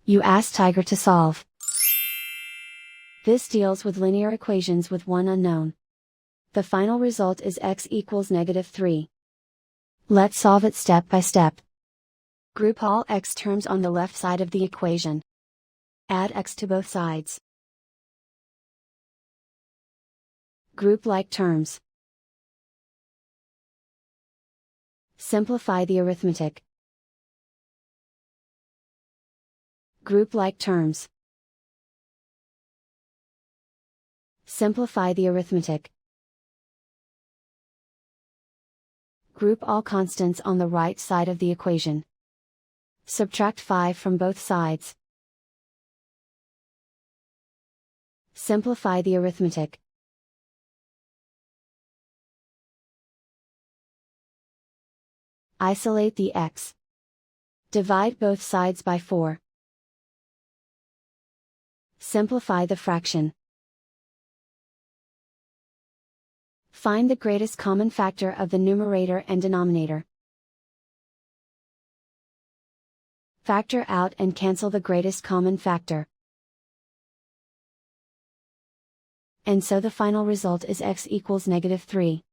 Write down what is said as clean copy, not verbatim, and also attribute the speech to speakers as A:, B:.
A: You ask Tiger to solve. This deals with linear equations with one unknown. The final result is x equals -3. Let's solve it step by step. Group all x terms on the left side of the equation. Add x to both sides. Group like terms. Simplify the arithmetic. Group like terms. Simplify the arithmetic. Group all constants on the right side of the equation. Subtract 5 from both sides. Simplify the arithmetic. Isolate the x. Divide both sides by 4. Simplify the fraction. Find the greatest common factor of the numerator and denominator. Factor out and cancel the greatest common factor. And so the final result is x equals -3.